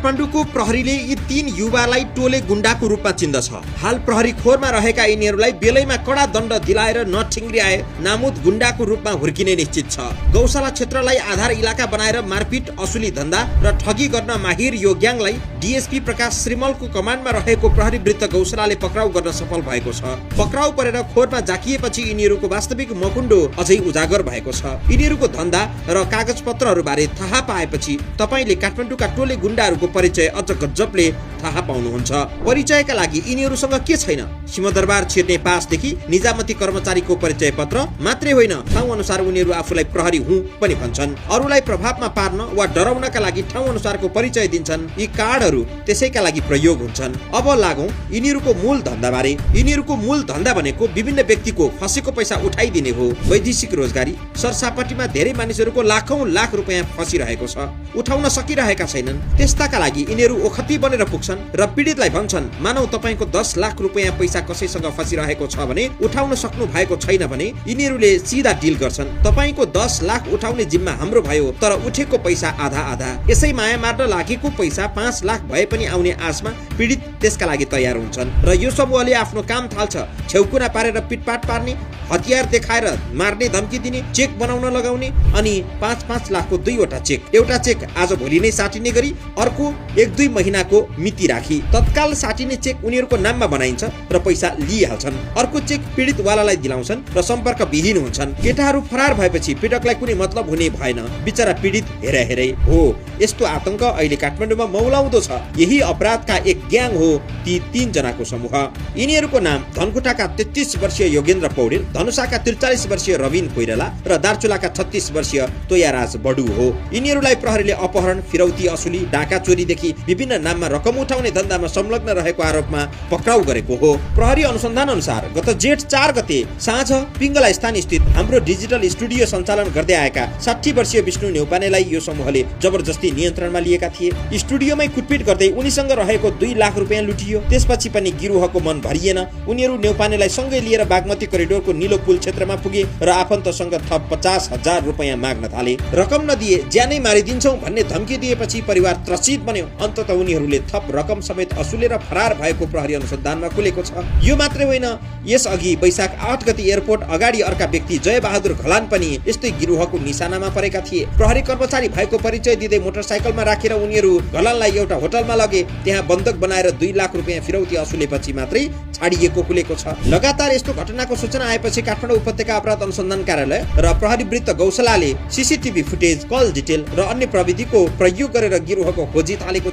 काठमाडौँको प्रहरीले यी 3 युवालाई टोले गुण्डाको रूपमा चिन्दछ। हाल प्रहरी खोरमा रहेका यिनीहरूलाई बेलैमा कडा दण्ड दिलाएर नठिङ्ग्रिआए नामुद गुण्डाको रूपमा हुर्किने निश्चित छ। गौशाला क्षेत्रलाई आधार इलाका बनाएर मारपिट, असुली धन्दा र ठगी गर्न माहिर यो ग्याङलाई डीएसपी प्रकाश श्रीमलको कमान्डमा रहेको प्रहरी वृत्त गौशालाले पक्राउ गर्न सफल भएको छ। पक्राउ परेर खोरमा जाकिएपछि यिनीहरूको वास्तविक मकुण्डो अझै उजागर भएको छ। यिनीहरूको धन्दा र कागजपत्रहरू बारे थाहा पाएपछि तपाईले काठमाडौँका टोले गुण्डाहरूको परिचय अझ गजबले थाहा पाउनुहुन्छ। परिचयका लागि यिनीहरूसँग के छैन? सिंहदरबार छिर्ने पासदेखि निजामती कर्मचारीको परिचय पत्र मात्रै होइन, ठाउँ अनुसार उनीहरू आफूलाई प्रहरी हुँ पनि भन्छन्। अरूलाई प्रभावमा पार्न वा डराउनका लागि ठाउँ अनुसारको परिचय दिन्छन्। यी कार्डहरू त्यसैका लागि प्रयोग हुन्छन्। अब लागौं यिनीहरूको मूल धन्दा बारे। यिनीहरूको मूल धन्दा भनेको विभिन्न व्यक्तिको फसेको पैसा उठाइदिने हो। वैदेशिक रोजगारी सरसापट्टिमा धेरै मानिसहरूको लाखौं लाख रुपैयाँ फसिरहेको छ, उठाउन सकिरहेका छैनन्। त्यस्ताका लागि यिनीहरू ओखती बनेर पुग्छन् र पीडितलाई भन्छन्, मानौ तपाईको 10 लाख रुपैयाँ पैसा कसैसँग फसिरहेको छ भने उठाउन सक्नु भएको छैन भने यिनीहरूले सिधा डिल गर्छन्। तपाईको 10 लाख उठाउने जिम्मा हाम्रो भयो, तर उठेको पैसा आधा आधा। यसै माया मार्न लागेको पैसा 5 लाख भए पनि आउने आशमा पीडित त्यसका लागि तयार हुन्छन् र यो समूहले आफ्नो काम थाल्छ। छेउकुना पारेर पिटपाट पार्ने, हतियार देखाएर मार्ने धम्की दिने, चेक बनाउन लगाउने अनि 5-5 लाखको 2वटा चेक, एउटा चेक आज भोलि नै साटिने गरी अर्को 1-2 महिनाको मिति राखी तत्काल साटिने चेक उनीहरूको नाममा बनाइन्छ र पैसा लिइहाल्छन्। अर्को चेक पीडितवालालाई दिलाउँछन् र सम्पर्क विहीन हुन्छन्। केटाहरू फरार भएपछि पीडकलाई कुनै मतलब हुने भएन। बिचरा पीडित हेरै हो। यस्तो आतंक अहिले काठमाडौँमा मौलाउँदो छ। यही अपराधका एक ग्याङ हो ती 3 जनाको समूह। यिनीहरूको नाम धनकुटाका 33 वर्षीय योगेन्द्र पौडेल, धनुषाका 43 वर्षीय रविन कोइराला र दार्चुलाका 36 वर्षीय तोयाराज बडु हो। यिनीहरूलाई प्रहरीले अपहरण, फिरौती, असुली, डाका चोरीदेखि विभिन्न नाममा रकम उठाउने धन्दामा संलग्न रहेको आरोपमा पक्राउ गरेको हो। प्रहरी अनुसन्धान अनुसार गत जेठ 4 गते साँझ पिङ्गला स्थान स्थित हाम्रो डिजिटल स्टुडियो सञ्चालन गर्दै आएका 60 वर्षीय विष्णु न्यौपानेलाई यो समूहले जबरजस्ती नियन्त्रणमा लिएका थिए। स्टुडियोमै कुटपिट गर्दै उनीसँग रहेको 2 लाख रुपैयाँ लुटियो। त्यसपछि पनि गिरोहको मन भरिएन। उनीहरू न्यौपानेलाई सँगै लिएर बागमती करिडोरको नीलो पुल क्षेत्रमा पुगे र आफन्तसँग थप 50,000 रुपैयाँ माग्न थाले। रकम नदिए ज्यानै मारिदिन्छौँ भन्ने धम्की दिएपछि परिवार त्रसित बन्यो। अन्ततः उनीहरूले थप रकम समेत असुलेर फरार भएको प्रहरी अनुसन्धानमा खुलेको छ। यो मात्रै होइन, यसअघि वैशाख 8 गते एयरपोर्ट अगाडि अर्का व्यक्ति जय बहादुर घलान पनि यस्तै गिरोहको निशानामा परेका थिए। प्रहरी कर्मचारी भएको परिचय दिँदै मोटरसाइकलमा राखेर उनीहरू घलानलाई एउटा होटलमा लगे। त्यहाँ बन्दक बनाएर 2 लाख रुपैयाँ फिरौती असुलेपछि मात्रै छाडिएको खुलेको छ। लगातार यस्तो घटनाको सूचना आएपछि काठमाडौँ उपत्यका अपराध अनुसन्धान कार्यालय र प्रहरी वृत्त गौशालाले सीसीटीभी फुटेज, कल डिटेल र अन्य प्रविधिको प्रयोग गरेर गिरोहको खोजी थालेको